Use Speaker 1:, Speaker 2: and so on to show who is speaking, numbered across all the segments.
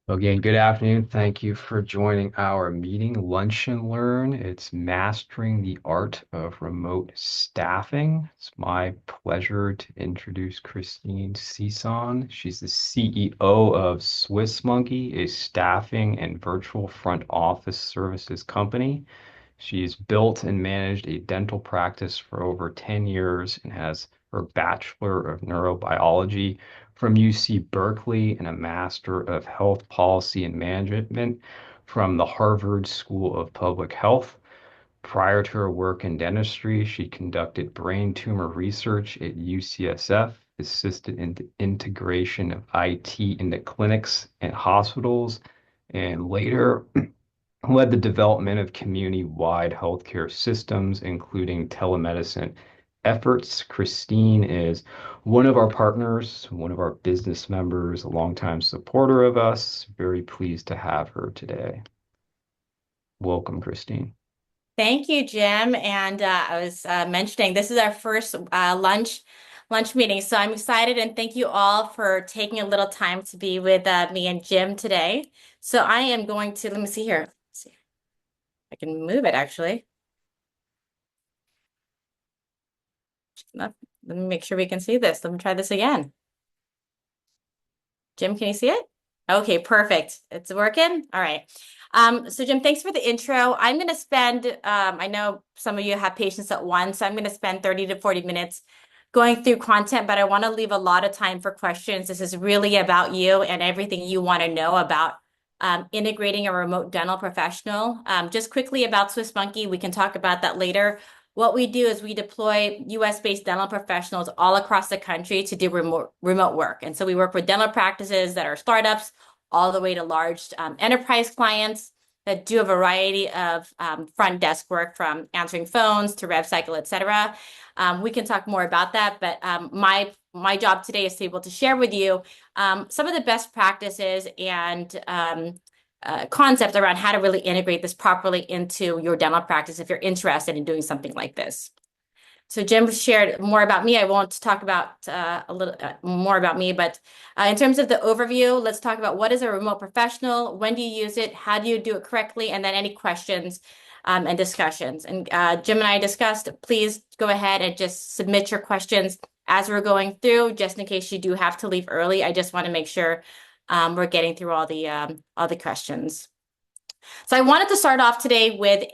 Speaker 1: Again, good afternoon. Thank you for joining our meeting, Lunch and Learn. It's Mastering the Art of Remote Staffing. It's my pleasure to introduce Christine Sison. She's the CEO of Swiss Monkey, a staffing and virtual front office services company. She's built and managed a dental practice for over 10 years and has her Bachelor of Neurobiology from UC Berkeley and a Master of Health Policy and Management from the Harvard School of Public Health. Prior to her work in dentistry, she conducted brain tumor research at UCSF, assisted in the integration of IT into clinics and hospitals, and later led the development of community-wide healthcare systems, including telemedicine efforts. Christine is one of our partners, one of our business members, a longtime supporter of us. Very pleased to have her today. Welcome, Christine.
Speaker 2: Thank you, Jim. And I was mentioning this is our first lunch meeting, so I'm excited and thank you all for taking a little time to be with me and Jim today. So I am going to let me see here. Let's see, if I can move it actually. Let me make sure we can see this. Let me try this again. Jim, can you see it? Okay, perfect. It's working. All right. So Jim, thanks for the intro. I'm going to spend, I know some of you have patients at once, so I'm going to spend 30 to 40 minutes going through content, but I want to leave a lot of time for questions. This is really about you and everything you want to know about integrating a remote dental professional. Just quickly about Swiss Monkey, we can talk about that later. What we do is we deploy US-based dental professionals all across the country to do remote work. And so we work with dental practices that are startups all the way to large enterprise clients that do a variety of front desk work from answering phones to rev cycle, et cetera. We can talk more about that, but my job today is to be able to share with you some of the best practices and concepts around how to really integrate this properly into your dental practice if you're interested in doing something like this. So Jim shared more about me. I won't talk about a little more about me, but in terms of the overview, let's talk about what is a remote professional, when do you use it, how do you do it correctly, and then any questions and discussions. And Jim and I discussed, please go ahead and just submit your questions as we're going through, just in case you do have to leave early. I just want to make sure we're getting through all the questions. So I wanted to start off today with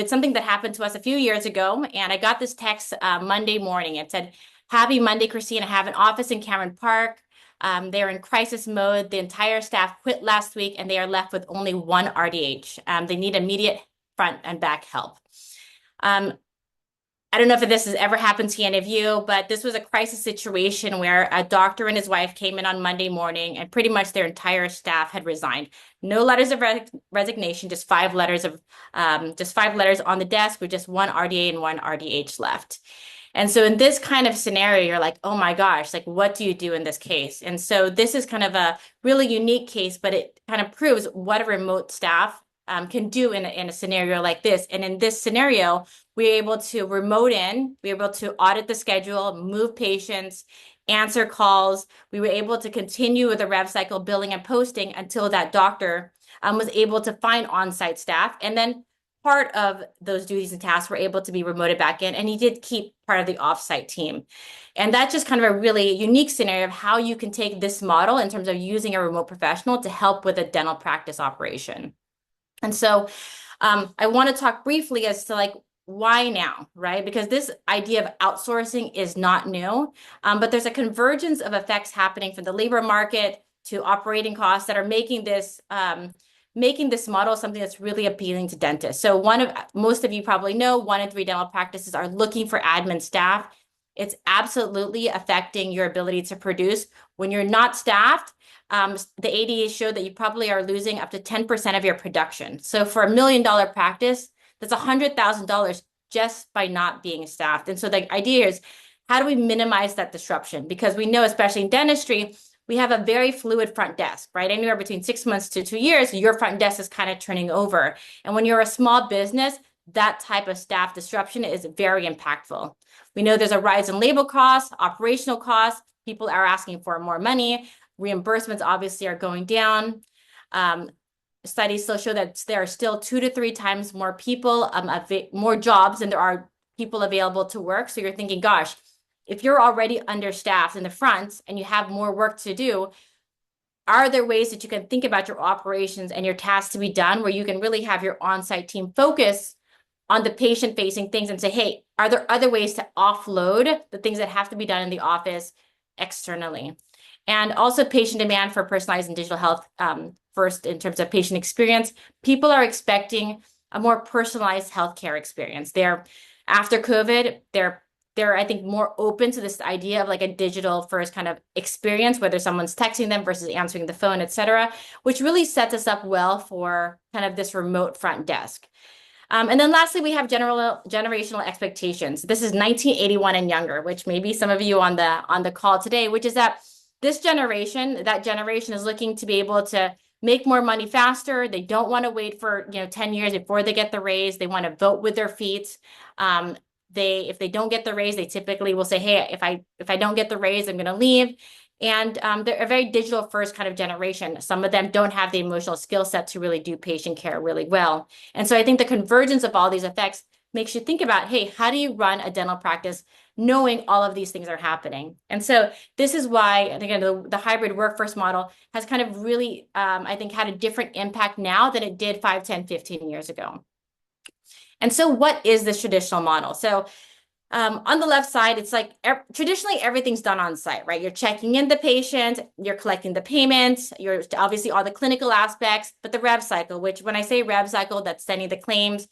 Speaker 2: something that happened to us a few years ago, and I got this text Monday morning. It said, "Happy Monday, Christine. I have an office in Cameron Park. They're in crisis mode. The entire staff quit last week, and they are left with only one RDH. They need immediate front and back help." I don't know if this has ever happened to any of you, but this was a crisis situation where a doctor and his wife came in on Monday morning and pretty much their entire staff had resigned. No letters of resignation, just five letters on the desk with just one RDA and one RDH left. And so in this kind of scenario, you're like, oh my gosh, like what do you do in this case? And so this is kind of a really unique case, but it kind of proves what a remote staff can do in a scenario like this. And in this scenario, we're able to we're able to audit the schedule, move patients, answer calls. We were able to continue with the rev cycle billing and posting until that doctor was able to find on-site staff. And then part of those duties and tasks were able to be remoted back in, and he did keep part of the off-site team. And that's just kind of a really unique scenario of how you can take this model in terms of using a remote professional to help with a dental practice operation. And so I want to talk briefly as to like, why now, right? Because this idea of outsourcing is not new, but there's a convergence of effects happening from the labor market to operating costs that are making this model something that's really appealing to dentists. So most of you probably know, 1 in 3 dental practices are looking for admin staff. It's absolutely affecting your ability to produce. When you're not staffed, the ADA showed that you probably are losing up to 10% of your production. So for $1 million practice, that's $100,000 just by not being staffed. And so the idea is, how do we minimize that disruption? Because we know, especially in dentistry, we have a very fluid front desk, right? Anywhere between 6 months to 2 years, your front desk is kind of turning over. And when you're a small business, that type of staff disruption is very impactful. We know there's a rise in labor costs, operational costs. People are asking for more money. Reimbursements obviously are going down. Um, Studies still show that there are still 2 to 3 times more people, more jobs than there are people available to work. So you're thinking, gosh, if you're already understaffed in the front and you have more work to do, are there ways that you can think about your operations and your tasks to be done where you can really have your on-site team focus on the patient-facing things and say, hey, are there other ways to offload the things that have to be done in the office externally? And also patient demand for personalized and digital health, first in terms of patient experience. People are expecting a more personalized healthcare experience. After COVID, they're I think more open to this idea of like a digital first kind of experience, whether someone's texting them versus answering the phone, et cetera, which really sets us up well for kind of this remote front desk. And then lastly, we have generational expectations. This is 1981 and younger, which maybe some of you on the call today, which is that that generation is looking to be able to make more money faster. They don't want to wait for 10 years before they get the raise. They want to vote with their feet. If they don't get the raise, they typically will say, hey, if I don't get the raise, I'm going to leave. And they're a very digital first kind of generation. Some of them don't have the emotional skill set to really do patient care really well. And so I think the convergence of all these effects makes you think about, hey, how do you run a dental practice knowing all of these things are happening? And so this is why, again, the hybrid workforce model has kind of really, I think, had a different impact now than it did 5, 10, 15 years ago. And so what is this traditional model? So on the left side, it's like traditionally everything's done on site, right? You're checking in the patient, you're collecting the payment, you're obviously all the clinical aspects, but the rev cycle, which when I say rev cycle, that's sending the claims,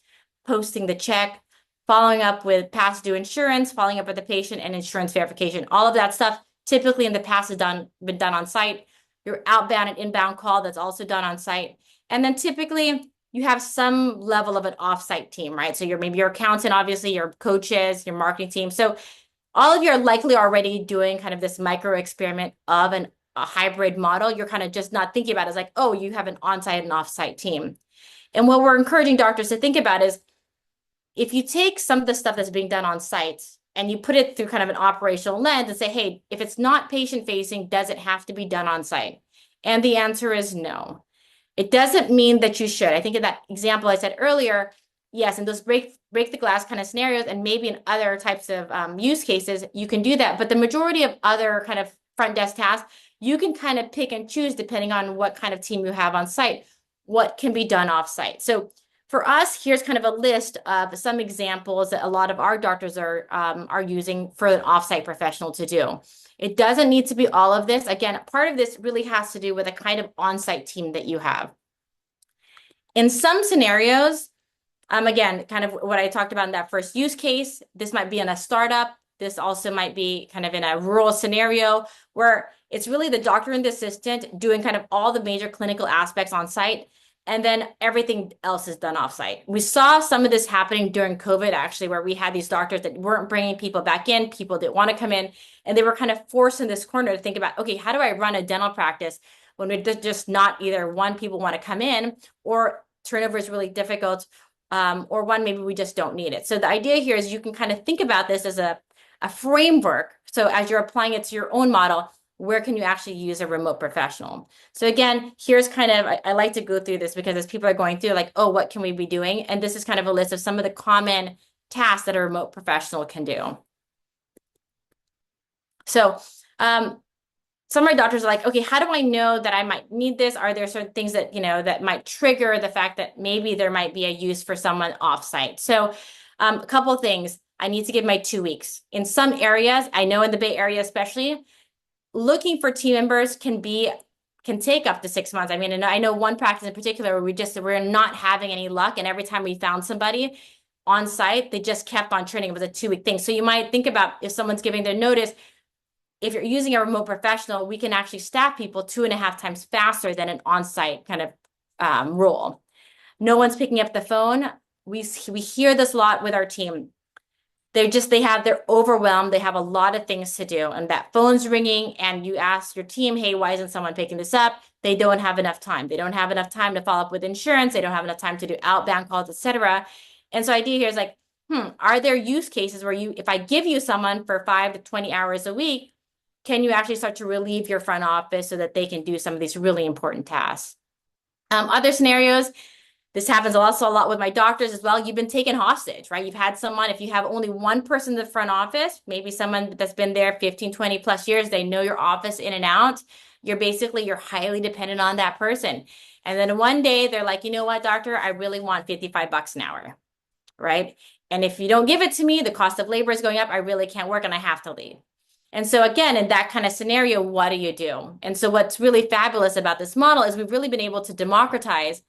Speaker 2: posting the check, following up with past due insurance, following up with the patient and insurance verification. All of that stuff typically in the past has been done on site. Your outbound and inbound call, that's also done on site. And then typically you have some level of an offsite team, right? So maybe your accountant, obviously your coaches, your marketing team. So all of you are likely already doing kind of this micro experiment of a hybrid model. You're kind of just not thinking about it as like, oh, you have an on-site and off-site team. And what we're encouraging doctors to think about is if you take some of the stuff that's being done on site and you put it through kind of an operational lens and say, hey, if it's not patient facing, does it have to be done on site? And the answer is no. It doesn't mean that you should. I think in that example I said earlier, yes, in those break the glass kind of scenarios, and maybe in other types of use cases, you can do that. But the majority of other kind of front desk tasks, you can kind of pick and choose depending on what kind of team you have on site, what can be done off site. So for us, here's kind of a list of some examples that a lot of our doctors are using for an offsite professional to do. It doesn't need to be all of this. Again, part of this really has to do with a kind of on-site team that you have. In some scenarios, again, kind of what I talked about in that first use case, this might be in a startup. This also might be kind of in a rural scenario where it's really the doctor and the assistant doing kind of all the major clinical aspects on site, and then everything else is done off-site. We saw some of this happening during COVID, actually, where we had these doctors that weren't bringing people back in, people didn't want to come in, and they were kind of forced in this corner to think about, okay, how do I run a dental practice when we're just not either one, people want to come in, or turnover is really difficult, or one, maybe we just don't need it. So the idea here is you can kind of think about this as a framework. So as you're applying it to your own model, where can you actually use a remote professional? So again, here's kind of, I like to go through this because as people are going through like, oh, what can we be doing? And this is kind of a list of some of the common tasks that a remote professional can do. So some of my doctors are like, okay, how do I know that I might need this? Are there certain things that, that might trigger the fact that maybe there might be a use for someone offsite? So a couple of things. I need to give my 2 weeks. In some areas, I know in the Bay Area especially, looking for team members can take up to 6 months. I mean, and I know one practice in particular where we're not having any luck, and every time we found somebody on site, they just kept on training. It was a 2-week thing. So you might think about if someone's giving their notice, if you're using a remote professional, we can actually staff people 2.5 times faster than an on-site kind of role. No one's picking up the phone. We hear this a lot with our team. They're overwhelmed. They have a lot of things to do, and that phone's ringing and you ask your team, hey, why isn't someone picking this up? They don't have enough time. They don't have enough time to follow up with insurance. They don't have enough time to do outbound calls, etc. And so idea here is like, are there use cases where if I give you someone for 5 to 20 hours a week, can you actually start to relieve your front office so that they can do some of these really important tasks? Other scenarios, this happens also a lot with my doctors as well. You've been taken hostage, right? You've had someone, if you have only one person in the front office, maybe someone that's been there 15, 20 plus years, they know your office in and out. You're highly dependent on that person. And then one day they're like, you know what, doctor, I really want $55 an hour, right? And if you don't give it to me, the cost of labor is going up. I really can't work and I have to leave. And so again, in that kind of scenario, what do you do? And so what's really fabulous about this model is we've really been able to democratize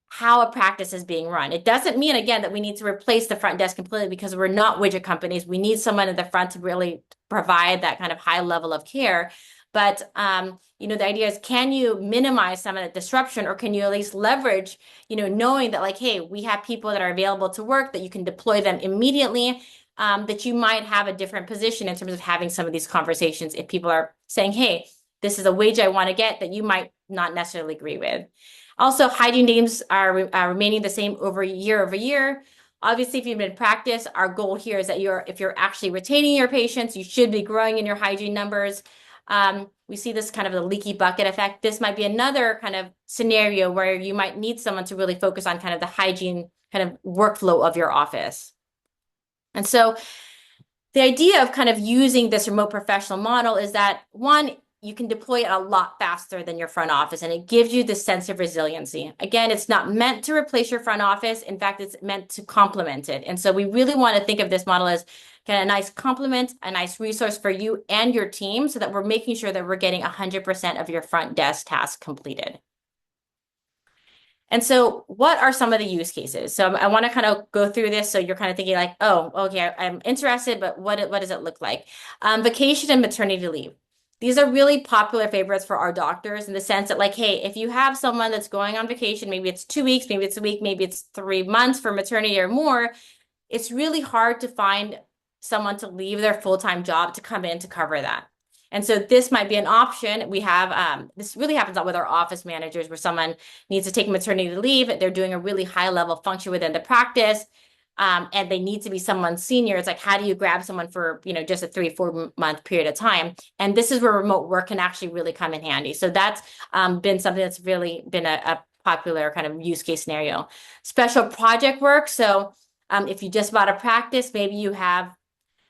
Speaker 2: how a practice is being run. It doesn't mean, again, that we need to replace the front desk completely because we're not widget companies. We need someone at the front to really provide that kind of high level of care. But the idea is, can you minimize some of the disruption, or can you at least leverage, knowing that like, hey, we have people that are available to work, that you can deploy them immediately, that you might have a different position in terms of having some of these conversations if people are saying, hey, this is a wage I want to get that you might not necessarily agree with. Also, hygiene names are remaining the same over year. Obviously, if you've been in practice, our goal here is that if you're actually retaining your patients, you should be growing in your hygiene numbers. We see this kind of the leaky bucket effect. This might be another kind of scenario where you might need someone to really focus on kind of the hygiene kind of workflow of your office. And so the idea of kind of using this remote professional model is that, one, you can deploy it a lot faster than your front office, and it gives you this sense of resiliency. Again, it's not meant to replace your front office. In fact, it's meant to complement it. And so we really want to think of this model as kind of a nice complement, a nice resource for you and your team, so that we're making sure that we're getting 100% of your front desk tasks completed. And so what are some of the use cases? So I want to kind of go through this so you're kind of thinking like, oh, okay, I'm interested, but what does it look like? Vacation and maternity leave. These are really popular favorites for our doctors in the sense that like, hey, if you have someone that's going on vacation, maybe it's 2 weeks, maybe it's a week, maybe it's 3 months for maternity or more, it's really hard to find someone to leave their full-time job to come in to cover that. And so this might be an option. We have, this really happens a lot with our office managers where someone needs to take maternity leave. They're doing a really high level function within the practice. And they need to be someone senior. It's like, how do you grab someone for, just a 3-4 month period of time? And this is where remote work can actually really come in handy. So that's been something that's really been a popular kind of use case scenario. Special project work. So if you just bought a practice, maybe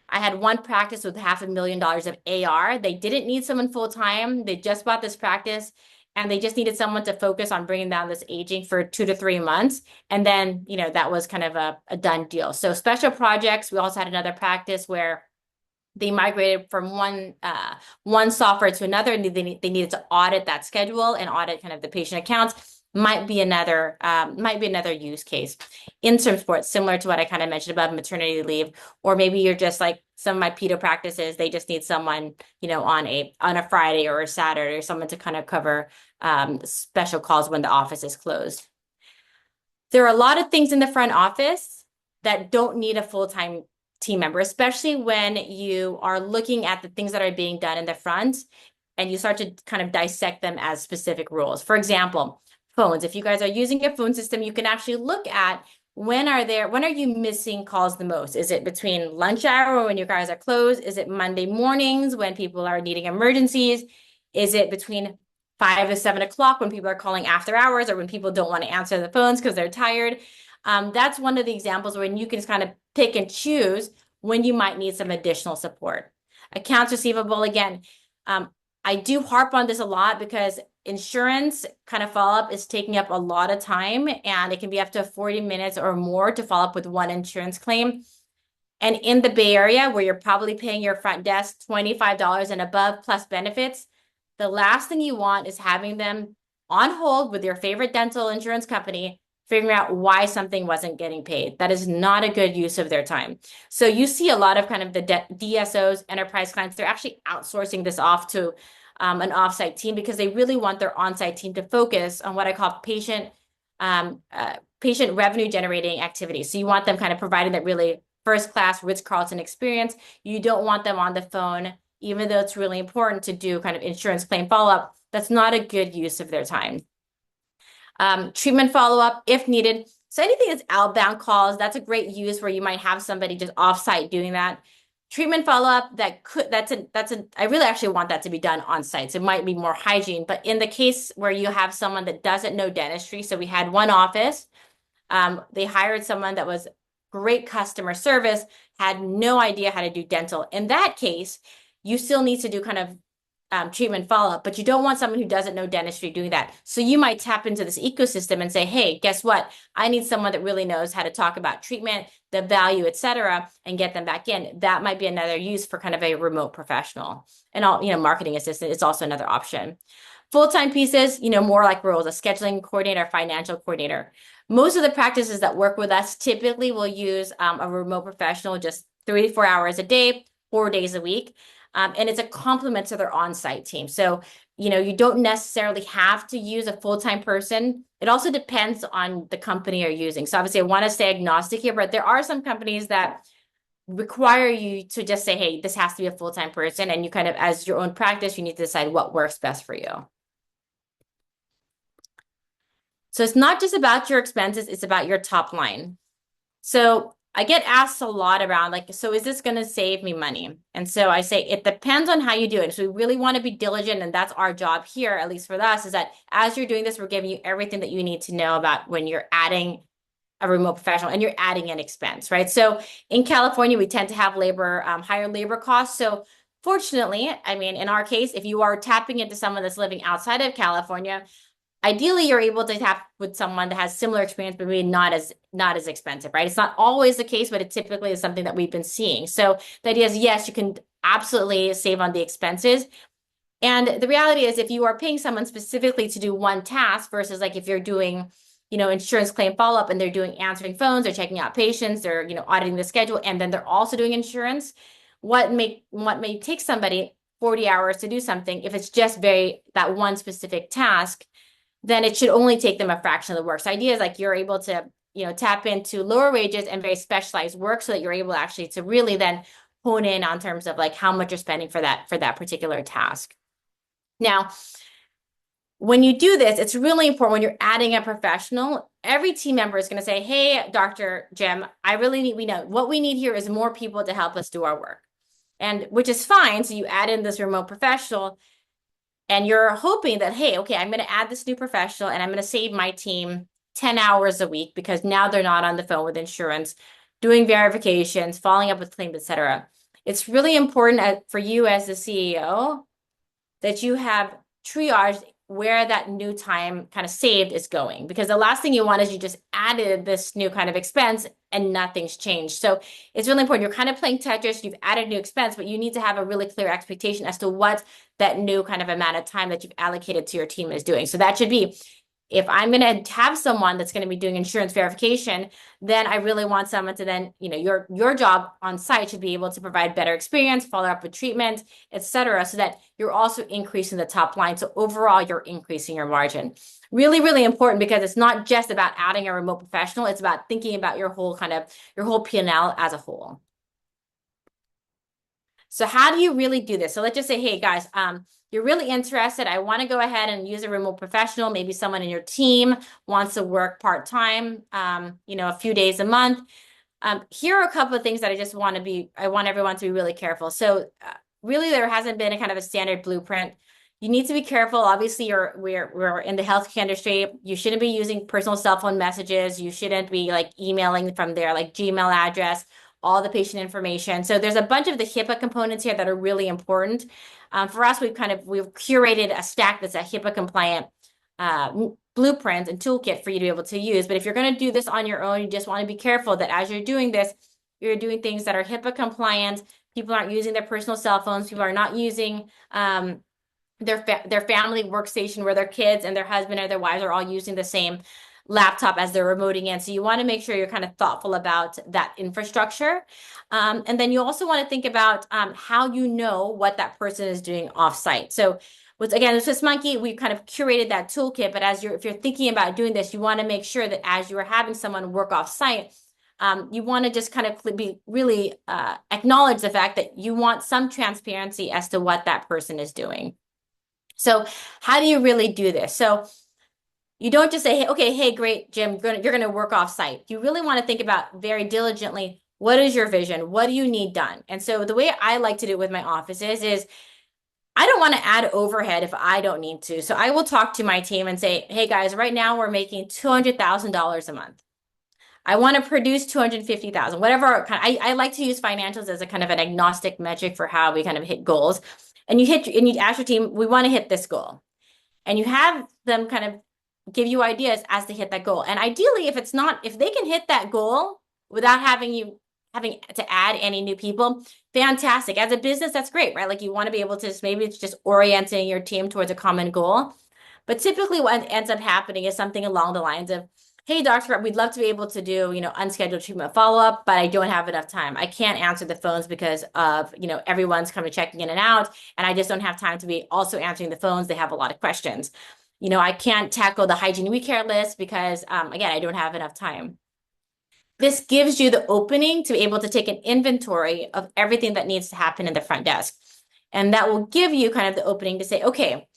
Speaker 2: I had one practice with $500,000 of AR. They didn't need someone full time. They just bought this practice and they just needed someone to focus on bringing down this aging for 2 to 3 months. And then, that was kind of a done deal. So special projects, we also had another practice where they migrated from one software to another, and they needed to audit that schedule and audit kind of the patient accounts. Might be another use case. Interim support, similar to what I kind of mentioned about maternity leave, or maybe you're just like some of my pedo practices, they just need someone, on a Friday or a Saturday, or someone to kind of cover special calls when the office is closed. There are a lot of things in the front office that don't need a full-time team member, especially when you are looking at the things that are being done in the front and you start to kind of dissect them as specific rules. For example, phones. If you guys are using a phone system, you can actually look at when are you missing calls the most? Is it between lunch hour when you guys are closed? Is it Monday mornings when people are needing emergencies? Is it between 5 to 7 o'clock when people are calling after hours, or when people don't want to answer the phones because they're tired? That's one of the examples when you can just kind of pick and choose when you might need some additional support. Accounts receivable, again, I do harp on this a lot because insurance kind of follow-up is taking up a lot of time, and it can be up to 40 minutes or more to follow up with one insurance claim. And in the Bay Area, where you're probably paying your front desk $25 and above plus benefits, the last thing you want is having them on hold with your favorite dental insurance company, figuring out why something wasn't getting paid. That is not a good use of their time. So you see a lot of kind of the DSOs, enterprise clients, they're actually outsourcing this off to an offsite team because they really want their onsite team to focus on what I call patient revenue generating activities. So you want them kind of providing that really first class Ritz-Carlton experience. You don't want them on the phone, even though it's really important to do kind of insurance claim follow-up. That's not a good use of their time. Treatment follow-up if needed. So anything that's outbound calls, that's a great use where you might have somebody just offsite doing that. treatment follow-up I really actually want that to be done on site. So it might be more hygiene, but in the case where you have someone that doesn't know dentistry, so we had one office, they hired someone that was great customer service, had no idea how to do dental. In that case, you still need to do kind of treatment follow-up, but you don't want someone who doesn't know dentistry doing that. So you might tap into this ecosystem and say, hey, guess what? I need someone that really knows how to talk about treatment, the value, et cetera, and get them back in. That might be another use for kind of a remote professional. And all, marketing assistant is also another option. Full-time pieces, more like roles, a scheduling coordinator, financial coordinator. Most of the practices that work with us typically will use a remote professional just 3 to 4 hours a day, 4 days a week. And it's a complement to their on-site team. So, you don't necessarily have to use a full-time person. It also depends on the company you're using. So obviously I want to stay agnostic here, but there are some companies that require you to just say, hey, this has to be a full-time person. And you kind of, as your own practice, you need to decide what works best for you. So it's not just about your expenses, it's about your top line. So I get asked a lot around like, so is this going to save me money? And so I say, it depends on how you do it. So we really want to be diligent. And that's our job here, at least for us, is that as you're doing this, we're giving you everything that you need to know about when you're adding a remote professional and you're adding an expense, right? So in California, we tend to have higher labor costs. So fortunately, I mean, in our case, if you are tapping into someone that's living outside of California, ideally you're able to tap with someone that has similar experience, but maybe not as expensive, right? It's not always the case, but it typically is something that we've been seeing. So the idea is, yes, you can absolutely save on the expenses. And the reality is if you are paying someone specifically to do one task versus like if you're doing, insurance claim follow-up and they're doing answering phones, they're checking out patients, they're, auditing the schedule, and then they're also doing insurance, what may take somebody 40 hours to do something, if it's just that one specific task, then it should only take them a fraction of the work. So idea is like you're able to, tap into lower wages and very specialized work so that you're able actually to really then hone in on terms of like how much you're spending for that particular task. Now, when you do this, it's really important when you're adding a professional, every team member is going to say, hey, Dr. Jim, we know what we need here is more people to help us do our work. And which is fine. So you add in this remote professional, and you're hoping that, hey, okay, I'm going to add this new professional and I'm going to save my team 10 hours a week because now they're not on the phone with insurance, doing verifications, following up with claims, et cetera. It's really important for you as the CEO that you have triage where that new time kind of saved is going. Because the last thing you want is you just added this new kind of expense and nothing's changed. So it's really important. You're kind of playing Tetris, you've added new expense, but you need to have a really clear expectation as to what that new kind of amount of time that you've allocated to your team is doing. So that should be, if I'm going to have someone that's going to be doing insurance verification, then I really want someone to then, your job on site should be able to provide better experience, follow up with treatment, et cetera, so that you're also increasing the top line. So overall, you're increasing your margin. Really, really important because it's not just about adding a remote professional. It's about thinking about your whole P&L as a whole. So how do you really do this? So let's just say, hey guys, you're really interested. I want to go ahead and use a remote professional. Maybe someone in your team wants to work part-time, a few days a month. Here are a couple of things that I want everyone to be really careful. So really there hasn't been a kind of a standard blueprint. You need to be careful. Obviously, we're in the healthcare industry. You shouldn't be using personal cell phone messages. You shouldn't be like emailing from their like Gmail address, all the patient information. So there's a bunch of the HIPAA components here that are really important. For us, we've curated a stack that's a HIPAA compliant blueprint and toolkit for you to be able to use. But if you're going to do this on your own, you just want to be careful that as you're doing this, you're doing things that are HIPAA compliant. People aren't using their personal cell phones. People are not using their family workstation where their kids and their husband or their wives are all using the same laptop as they're remoting in. So you want to make sure you're kind of thoughtful about that infrastructure. And then you also want to think about how you know what that person is doing offsite. So with SwissMonkey, we've kind of curated that toolkit, but if you're thinking about doing this, you want to make sure that as you are having someone work offsite, you want to just kind of be really acknowledge the fact that you want some transparency as to what that person is doing. So how do you really do this? So you don't just say, hey, okay, hey, great, Jim, you're going to work off site. You really want to think about very diligently, What is your vision? What do you need done? And so the way I like to do it with my offices is I don't want to add overhead if I don't need to. So I will talk to my team and say, hey guys, right now we're making $200,000 a month. I want to produce 250,000, whatever I like to use financials as a kind of an agnostic metric for how we kind of hit goals. And you ask your team, we want to hit this goal. And you have them kind of give you ideas as to hit that goal. And ideally, if they can hit that goal without having to add any new people, fantastic. As a business, that's great, right? Like you want to be able to maybe it's just orienting your team towards a common goal. But typically what ends up happening is something along the lines of, hey, doctor, we'd love to be able to do, unscheduled treatment follow-up, but I don't have enough time. I can't answer the phones because of, everyone's kind of checking in and out, and I just don't have time to be also answering the phones. They have a lot of questions. I can't tackle the hygiene we care list because, again, I don't have enough time. This gives you the opening to be able to take an inventory of everything that needs to happen in the front desk. And that will give you kind of the opening to say, okay,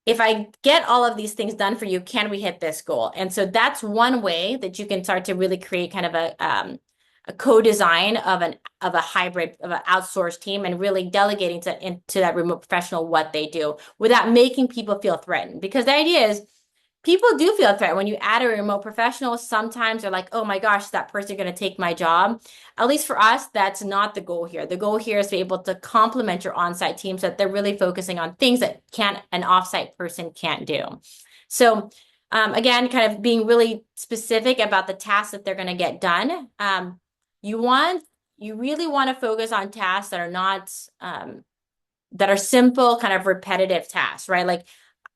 Speaker 2: if I get all of these things done for you, can we hit this goal? And so that's one way that you can start to really create kind of a co-design of a hybrid of an outsourced team and really delegating into that remote professional what they do without making people feel threatened. Because the idea is people do feel threatened when you add a remote professional. Sometimes they're like, oh my gosh, is that person going to take my job? At least for us, that's not the goal here. The goal here is to be able to complement your on-site team so that they're really focusing on things that an off-site person can't do. So again, kind of being really specific about the tasks that they're going to get done. You really want to focus on tasks that are not that are simple, kind of repetitive tasks, right? Like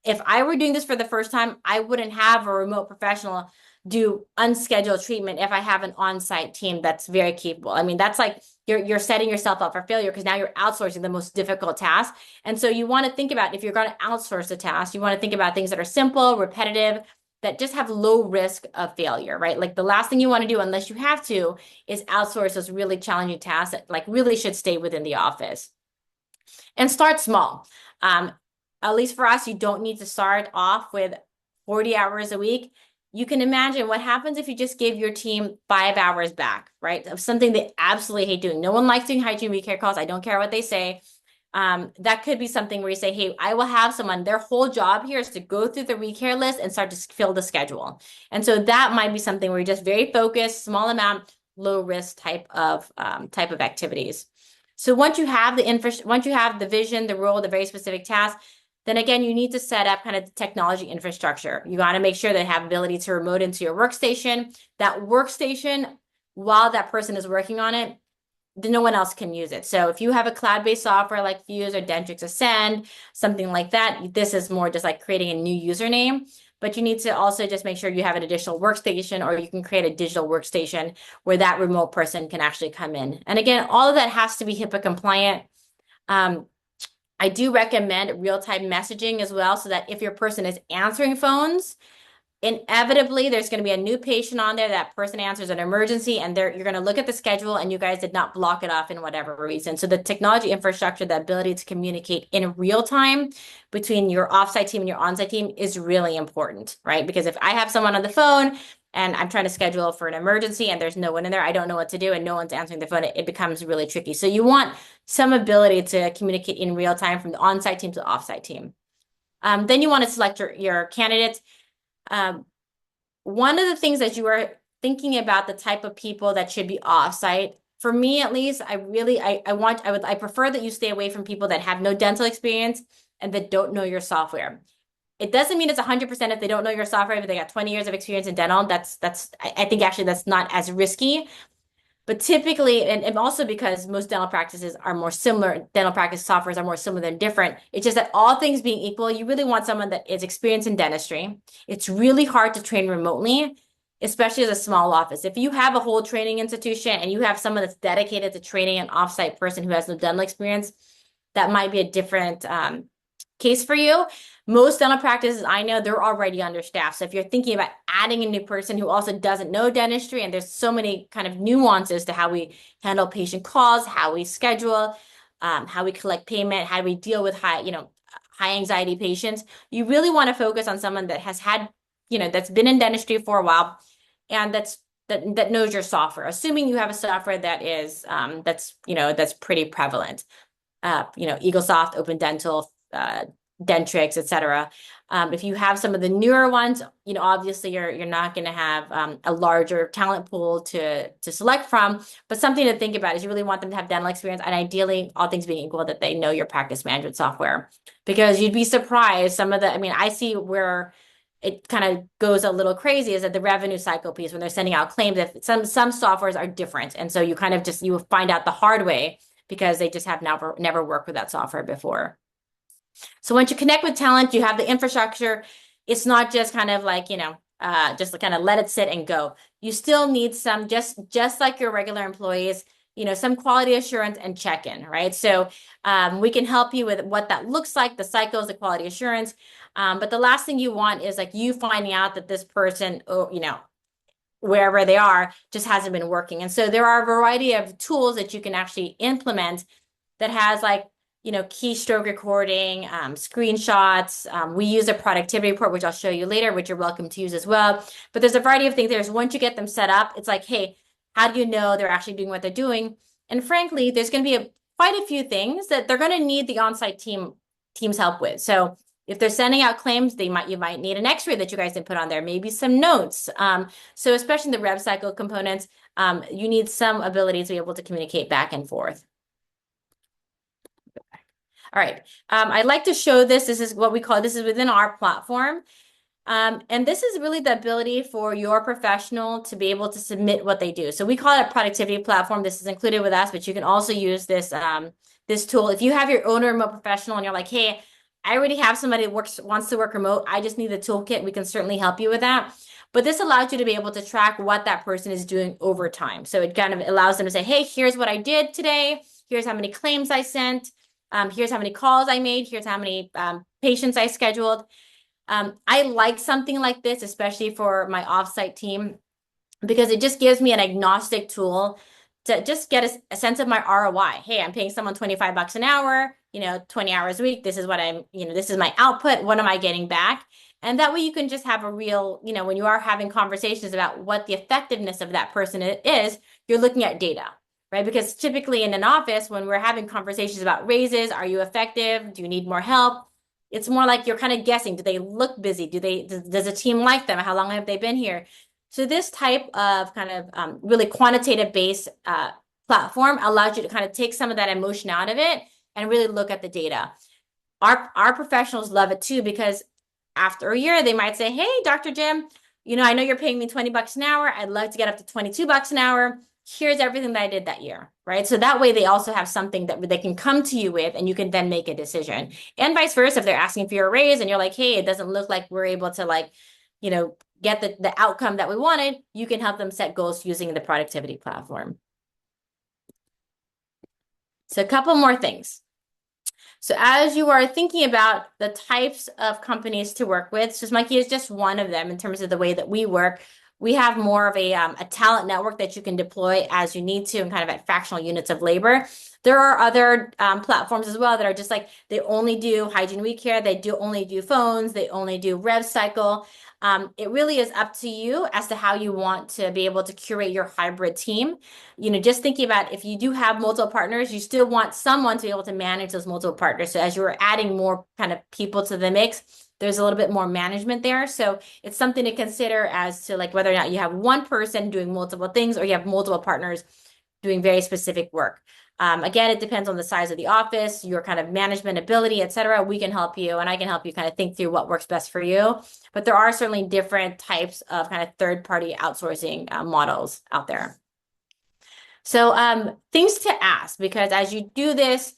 Speaker 2: if I were doing this for the first time, I wouldn't have a remote professional do unscheduled treatment if I have an on-site team that's very capable. I mean, that's like you're setting yourself up for failure because now you're outsourcing the most difficult task. And so you want to think about if you're going to outsource a task, you want to think about things that are simple, repetitive, that just have low risk of failure, right? Like the last thing you want to do, unless you have to, is outsource those really challenging tasks that like really should stay within the office. And start small. At least for us, you don't need to start off with 40 hours a week. You can imagine what happens if you just give your team 5 hours back, right? Of something they absolutely hate doing. No one likes doing hygiene recare calls. I don't care what they say. That could be something where you say, hey, I will have someone, their whole job here is to go through the recare list and start to fill the schedule. And so that might be something where you're just very focused, small amount, low risk type of activities. So once you have the vision, the role, the very specific task, then again, you need to set up kind of the technology infrastructure. You got to make sure they have ability to remote into your workstation. That workstation, while that person is working on it, no one else can use it. So if you have a cloud-based software like Fuse or Dentrix Ascend, something like that, this is more just like creating a new username. But you need to also just make sure you have an additional workstation, or you can create a digital workstation where that remote person can actually come in. And again, all of that has to be HIPAA compliant. I do recommend real-time messaging as well, so that if your person is answering phones, inevitably there's going to be a new patient on there. That person answers an emergency, and you're going to look at the schedule and you guys did not block it off in whatever reason. So the technology infrastructure, the ability to communicate in real time between your offsite team and your onsite team is really important, right? Because if I have someone on the phone and I'm trying to schedule for an emergency and there's no one in there, I don't know what to do and no one's answering the phone, it becomes really tricky. So you want some ability to communicate in real time from the onsite team to the offsite team. Then you want to select your candidates. One of the things that you are thinking about the type of people that should be offsite, for me at least, I prefer that you stay away from people that have no dental experience and that don't know your software. It doesn't mean it's 100% if they don't know your software, if they got 20 years of experience in dental. I think actually that's not as risky. But typically, and also because most dental practices are more similar, dental practice softwares are more similar than different. It's just that all things being equal, you really want someone that is experienced in dentistry. It's really hard to train remotely, especially as a small office. If you have a whole training institution and you have someone that's dedicated to training an offsite person who has no dental experience, that might be a different case for you. Most dental practices I know, they're already understaffed. So if you're thinking about adding a new person who also doesn't know dentistry, and there's so many kind of nuances to how we handle patient calls, how we schedule, how we collect payment, how we deal with high anxiety patients, you really want to focus on someone that has had, that's been in dentistry for a while and that's that knows your software, assuming you have a software that is that's pretty prevalent. EagleSoft, Open Dental, Dentrix, etc. If you have some of the newer ones, obviously you're not going to have a larger talent pool to select from. But something to think about is you really want them to have dental experience, and ideally, all things being equal, that they know your practice management software, because you'd be surprised. I mean, I see where it kind of goes a little crazy is that the revenue cycle piece when they're sending out claims, if some softwares are different, and so you kind of just you find out the hard way because they just have never worked with that software before. So once you connect with talent, you have the infrastructure. It's not just kind of like, just kind of let it sit and go. You still need some, just like your regular employees, some quality assurance and check-in, right? So we can help you with what that looks like, the cycles, the quality assurance. But the last thing you want is like you finding out that this person, wherever they are, just hasn't been working. And so there are a variety of tools that you can actually implement that has like, keystroke recording, screenshots. We use a productivity report, which I'll show you later, which you're welcome to use as well. But there's a variety of things. Once you get them set up, it's like, hey, how do you know they're actually doing what they're doing? And frankly, there's going to be quite a few things that they're going to need the on-site team's help with. So if they're sending out claims, you might need an X-ray that you guys can put on there, maybe some notes. So especially in the rev cycle components, you need some ability to be able to communicate back and forth. All right. I'd like to show this. This is within our platform. And this is really the ability for your professional to be able to submit what they do. So we call it a productivity platform. This is included with us, but you can also use this tool. If you have your own remote professional and you're like, hey, I already have somebody that wants to work remote. I just need the toolkit. We can certainly help you with that. But this allows you to be able to track what that person is doing over time. So it kind of allows them to say, hey, here's what I did today. Here's how many claims I sent. Here's how many calls I made. Here's how many patients I scheduled. I like something like this, especially for my offsite team, because it just gives me an agnostic tool to just get a sense of my ROI. Hey, I'm paying someone $25 an hour, 20 hours a week. This is what this is my output. What am I getting back? And that way you can just have a real, when you are having conversations about what the effectiveness of that person is, you're looking at data. Right? Because typically in an office, when we're having conversations about raises, are you effective? Do you need more help? It's more like you're kind of guessing. Do they look busy? Does the team like them? How long have they been here? So this type of kind of really quantitative based platform allows you to kind of take some of that emotion out of it and really look at the data. Our professionals love it too, because after a year, they might say, hey, Dr. Jim, I know you're paying me $20 an hour. I'd love to get up to $22 an hour. Here's everything that I did that year, right? So that way they also have something that they can come to you with, and you can then make a decision. And vice versa, if they're asking for your raise and you're like, hey, it doesn't look like we're able to get the outcome that we wanted, you can help them set goals using the productivity platform. So a couple more things. So as you are thinking about the types of companies to work with, Mikey is just one of them in terms of the way that we work. We have more of a talent network that you can deploy as you need to and kind of at fractional units of labor. There are other platforms as well that are just like, they only do hygiene week care. They only do phones. They only do rev cycle. It really is up to you as to how you want to be able to curate your hybrid team. Just thinking about if you do have multiple partners, you still want someone to be able to manage those multiple partners. So as you're adding more kind of people to the mix, there's a little bit more management there. So it's something to consider as to like whether or not you have one person doing multiple things or you have multiple partners doing very specific work. Again, it depends on the size of the office, your kind of management ability, et cetera. We can help you, and I can help you kind of think through what works best for you. But there are certainly different types of kind of third-party outsourcing models out there. So things to ask, because as you do this,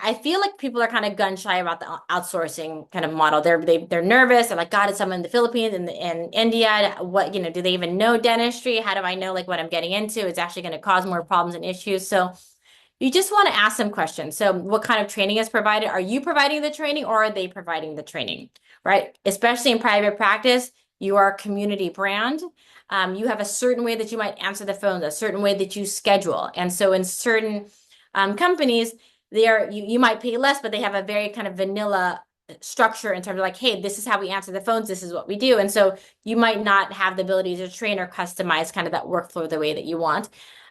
Speaker 2: I feel like people are kind of gun shy about the outsourcing kind of model. They're nervous. They're like, God, it's someone in the Philippines and in India. What, do they even know dentistry? How do I know like what I'm getting into? It's actually going to cause more problems and issues. So you just want to ask some questions. So what kind of training is provided? Are you providing the training or are they providing the training, right? Especially in private practice, you are a community brand. You have a certain way that you might answer the phone, a certain way that you schedule. And so in certain companies, you might pay less, but they have a very kind of vanilla structure in terms of like, hey, this is how we answer the phones, this is what we do. And so you might not have the ability to train or customize kind of that workflow the way that you want.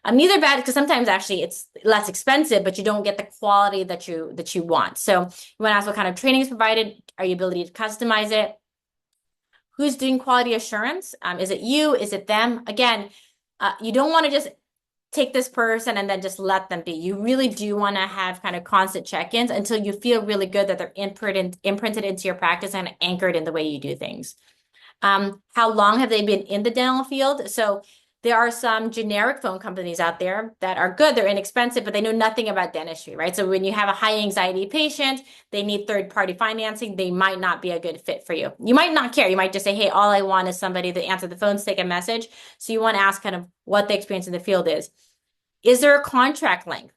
Speaker 2: Neither bad because sometimes actually it's less expensive, but you don't get the quality that you want. So you want to ask what kind of training is provided, are you ability to customize it? Who's doing quality assurance? Is it you? Is it them? Again, you don't want to just take this person and then just let them be. You really do want to have kind of constant check-ins until you feel really good that they're imprinted into your practice and anchored in the way you do things. How long have they been in the dental field? So there are some generic phone companies out there that are good. They're inexpensive, but they know nothing about dentistry, right? So when you have a high anxiety patient, they need third-party financing. They might not be a good fit for you. You might not care. You might just say, hey, all I want is somebody to answer the phones, take a message. So you want to ask kind of what the experience in the field is. Is there a contract length?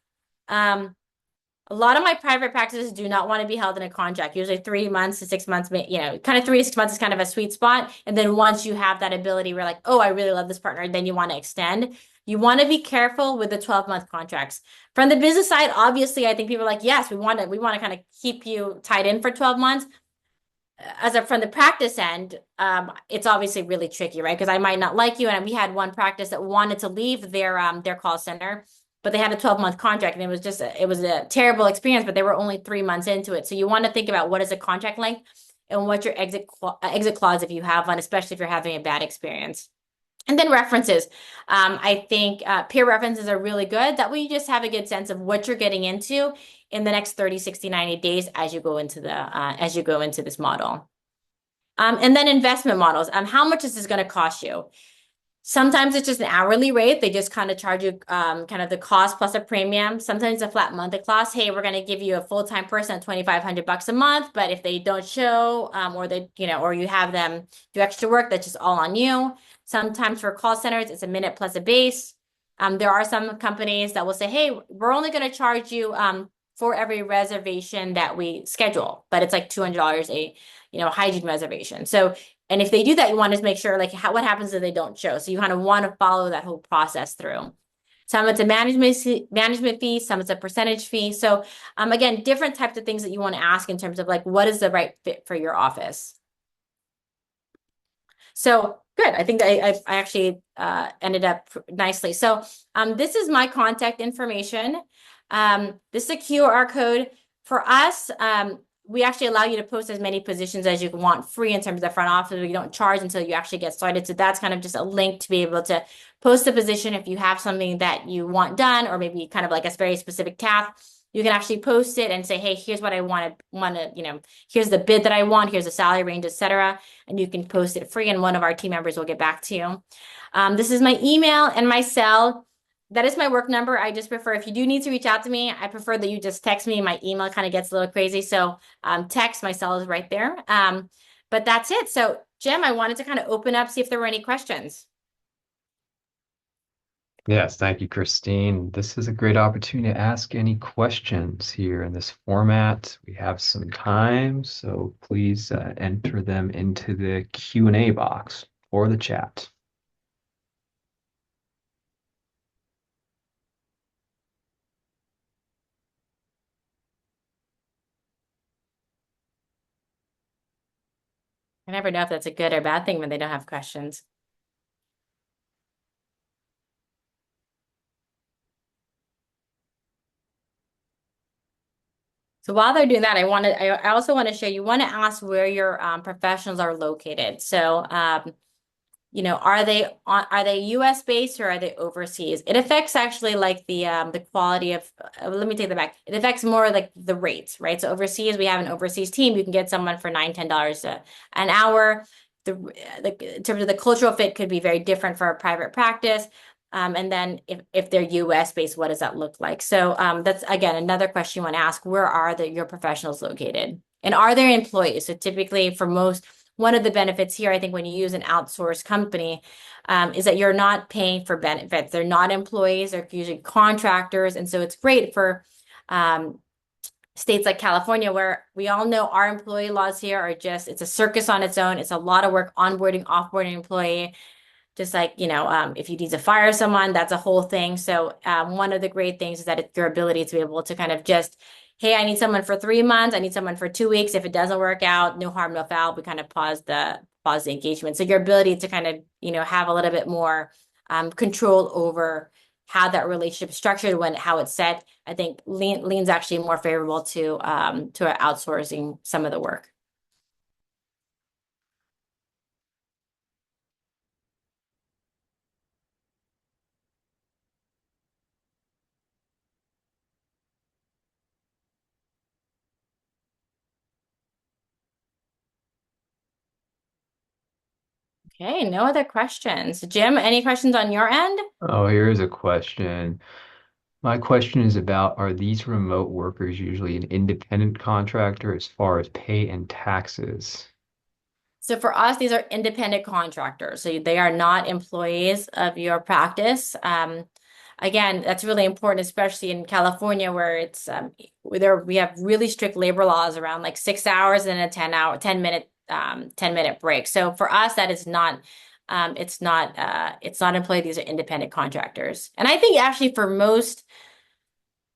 Speaker 2: A lot of my private practices do not want to be held in a contract. Usually 3 months to 6 months, kind of 3 to 6 months is kind of a sweet spot. And then once you have that ability, we're like, oh, I really love this partner, then you want to extend. You want to be careful with the 12-month contracts. From the business side, obviously, I think people are like, yes, we want to kind of keep you tied in for 12 months. From the practice end, it's obviously really tricky, right? Because I might not like you, and we had one practice that wanted to leave their call center, but they had a 12-month contract, and it was a terrible experience. But they were only 3 months into it, so you want to think about what is the contract length and what's your exit clause if you have one, especially if you're having a bad experience. And then references. I think peer references are really good. That way you just have a good sense of what you're getting into in the next 30, 60, 90 days as you go into this model. And then investment models. How much is this going to cost you? Sometimes it's just an hourly rate. They just kind of charge you kind of the cost plus a premium. Sometimes a flat monthly cost. Hey, we're going to give you a full-time person at $2,500 a month, but if they don't show or you have them do extra work, that's just all on you. Sometimes for call centers, it's a minute plus a base. There are some companies that will say, hey, we're only going to charge you for every reservation that we schedule, but it's like $200 a hygiene reservation. So and if they do that, you want to make sure like what happens if they don't show. So you kind of want to follow that whole process through. Some it's a management fee, some it's a percentage fee. So again, different types of things that you want to ask in terms of like what is the right fit for your office. So good. I think I actually ended up nicely. So this is my contact information. This is a QR code for us. We actually allow you to post as many positions as you want free in terms of the front office. We don't charge until you actually get started. So that's kind of just a link to be able to post a position if you have something that you want done, or maybe kind of like a very specific task. You can actually post it and say, hey, here's what I want to, here's the bid that I want, here's the salary range, etc. And you can post it free and one of our team members will get back to you. This is my email and my cell. That is my work number. I just prefer, if you do need to reach out to me, I prefer that you just text me. My email kind of gets a little crazy. So text, my cell is right there. But that's it. So Jim, I wanted to kind of open up, see if there were any questions.
Speaker 1: Yes, thank you, Christine. This is a great opportunity to ask any questions here in this format. We have some time, so please enter them into the Q&A box or the chat.
Speaker 2: I never know if that's a good or bad thing when they don't have questions. So while they're doing that, I also want to show you, want to ask where your professionals are located. So, are they US based or are they overseas? It affects actually like the quality of, let me take that back. It affects more like the rates, right? So overseas, we have an overseas team. You can get someone for $9, $10 an hour. In terms of the cultural fit could be very different for a private practice. And then if they're US based, what does that look like? So that's, again, another question you want to ask. Where are your professionals located? And are there employees? So typically for most, one of the benefits here, I think when you use an outsourced company, is that you're not paying for benefits. They're not employees, they're usually contractors. And so it's great for states like California, where we all know our employee laws here are it's a circus on its own. It's a lot of work onboarding, offboarding employee. Just like, if you need to fire someone, that's a whole thing. So one of the great things is that it's your ability to be able to kind of just hey, I need someone for 3 months, I need someone for 2 weeks. If it doesn't work out, no harm, no foul. We kind of pause the engagement. So your ability to kind of, have a little bit more control over how that relationship is structured, how it's set, I think leans actually more favorable to outsourcing some of the work. Okay, no other questions. Jim, any questions on your end?
Speaker 1: Oh, here's a question. My question is about, are these remote workers usually an independent contractor as far as pay and taxes?
Speaker 2: So for us, these are independent contractors. So they are not employees of your practice. Again, that's really important, especially in California, where we have really strict labor laws around like 6 hours and a 10 minute break. So for us, that is not it's not employee. These are independent contractors. And I think actually for most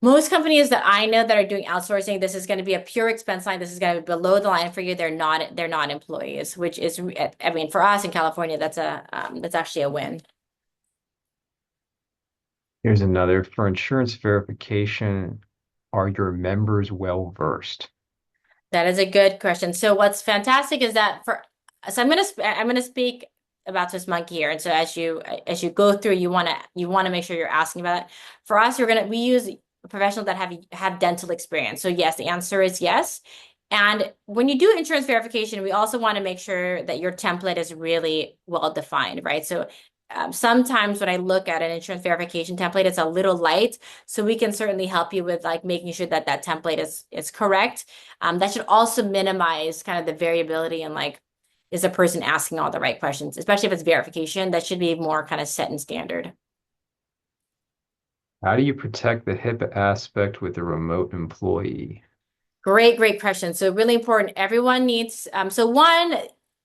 Speaker 2: companies that I know that are doing outsourcing, this is going to be a pure expense line. This is going to be below the line for you. They're not employees, which is, I mean, for us in California, that's actually a win.
Speaker 1: Here's another. For insurance verification, are your members well versed?
Speaker 2: That is a good question. So what's fantastic is that so I'm gonna speak about this monkey here. And so as you go through, you want to make sure you're asking about it. For us, we use professionals that have dental experience. So yes, the answer is yes. And when you do insurance verification, we also want to make sure that your template is really well defined, right? So sometimes when I look at an insurance verification template, it's a little light. So we can certainly help you with like making sure that that template is correct. That should also minimize kind of the variability and like, is the person asking all the right questions, especially if it's verification, that should be more kind of set in standard.
Speaker 1: How do you protect the HIPAA aspect with a remote employee?
Speaker 2: Great question. So really important. Everyone needs, so one,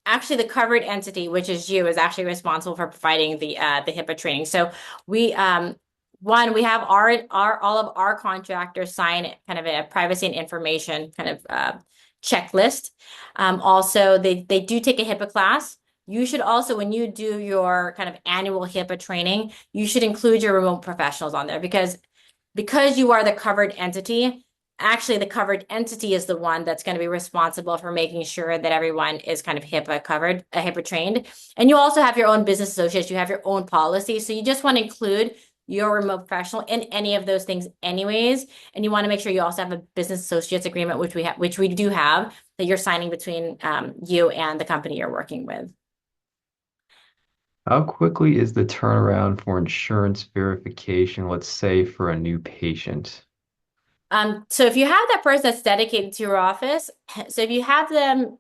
Speaker 2: actually the covered entity, which is you, is actually responsible for providing the HIPAA training. So we, one, we have all of our contractors sign kind of a privacy and information kind of checklist. Also, they do take a HIPAA class. You should also, when you do your kind of annual HIPAA training, you should include your remote professionals on there because you are the covered entity. Actually, the covered entity is the one that's going to be responsible for making sure that everyone is kind of HIPAA covered, HIPAA trained. And you also have your own business associates, you have your own policy. So you just want to include your remote professional in any of those things anyways. And you want to make sure you also have a business associates agreement, which we do have, that you're signing between you and the company you're working with.
Speaker 1: How quickly is the turnaround for insurance verification, let's say for a new patient?
Speaker 2: So if you have that person that's dedicated to your office, so if you have them,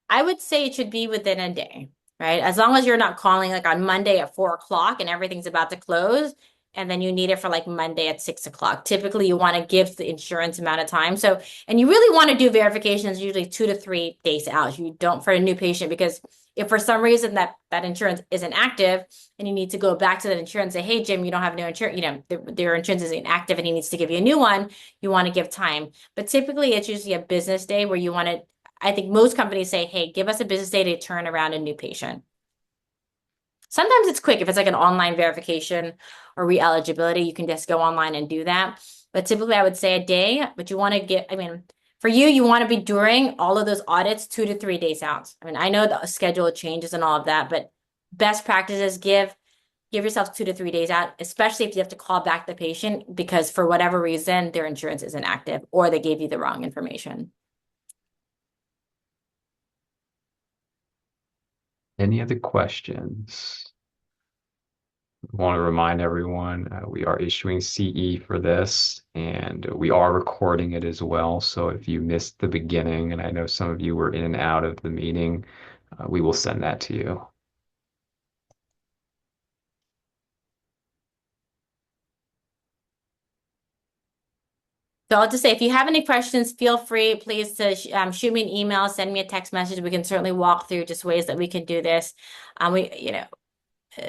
Speaker 2: I would say it should be within a day, right? As long as you're not calling like on Monday at 4 o'clock and everything's about to close, and then you need it for like Monday at 6 o'clock. Typically, you want to give the insurance amount of time. So, and you really want to do verifications usually 2 to 3 days out. You don't for a new patient because if for some reason that insurance isn't active and you need to go back to that insurance and say, hey, Jim, you don't have no insurance, their insurance isn't active and he needs to give you a new one, you want to give time. But typically, it's usually a business day where you want to I think most companies say, hey, give us a business day to turn around a new patient. Sometimes it's quick. If it's like an online verification or re-eligibility, you can just go online and do that. But typically, I would say a day, but you want to I mean, for you, you want to be doing all of those audits 2 to 3 days out. I mean, I know the schedule changes and all of that, but best practices give yourself 2 to 3 days out, especially if you have to call back the patient because for whatever reason, their insurance isn't active or they gave you the wrong information.
Speaker 1: Any other questions? I want to remind everyone we are issuing CE for this and we are recording it as well. So if you missed the beginning, and I know some of you were in and out of the meeting, we will send that to you.
Speaker 2: So I'll just say, if you have any questions, feel free, please, to shoot me an email, send me a text message. We can certainly walk through just ways that we can do this.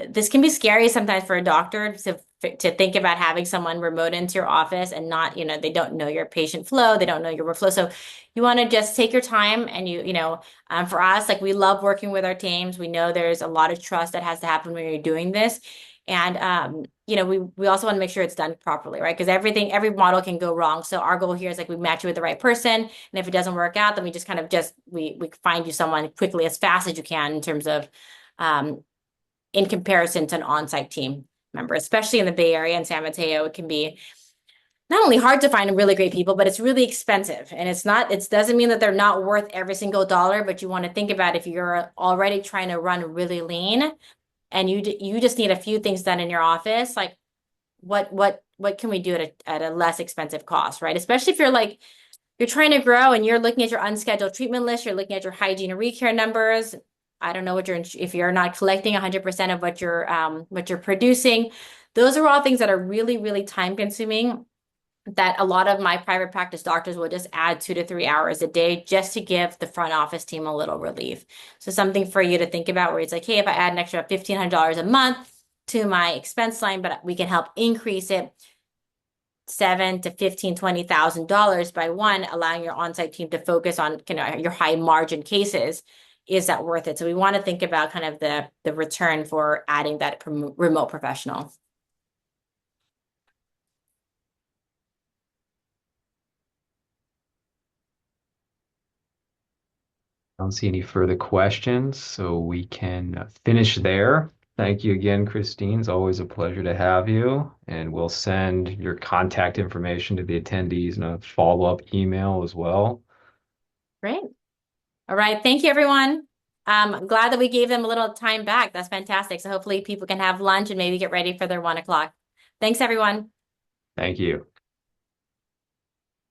Speaker 2: This can be scary sometimes for a doctor to to think about having someone remote into your office and not, they don't know your patient flow, they don't know your workflow. So you want to just take your time and for us, like we love working with our teams. We know there's a lot of trust that has to happen when you're doing this. And we also want to make sure it's done properly, right? Because every model can go wrong. So our goal here is like we match you with the right person. And if it doesn't work out, then we just kind of we find you someone quickly as fast as you can in terms of in comparison to an on-site team member, especially in the Bay Area and San Mateo. It can be not only hard to find really great people, but it's really expensive. And it doesn't mean that they're not worth every single dollar, but you want to think about if you're already trying to run really lean and you just need a few things done in your office, like what can we do at a less expensive cost, right? Especially if you're trying to grow and you're looking at your unscheduled treatment list, you're looking at your hygiene and recare numbers. I don't know if you're not collecting 100% of what you're producing. Those are all things that are really, really time consuming that a lot of my private practice doctors will just add 2 to 3 hours a day just to give the front office team a little relief. So something for you to think about where it's like, hey, if I add an extra $1,500 a month to my expense line, but we can help increase it $7 to $20,000 by allowing your on-site team to focus on your high margin cases. Is that worth it? So we want to think about kind of the return for adding that remote professional.
Speaker 1: I don't see any further questions, so we can finish there. Thank you again, Christine. It's always a pleasure to have you. And we'll send your contact information to the attendees in a follow-up email as well.
Speaker 2: Great. All right. Thank you, everyone. I'm glad that we gave them a little time back. That's fantastic. So hopefully people can have lunch and maybe get ready for their 1 o'clock. Thanks, everyone.
Speaker 1: Thank you.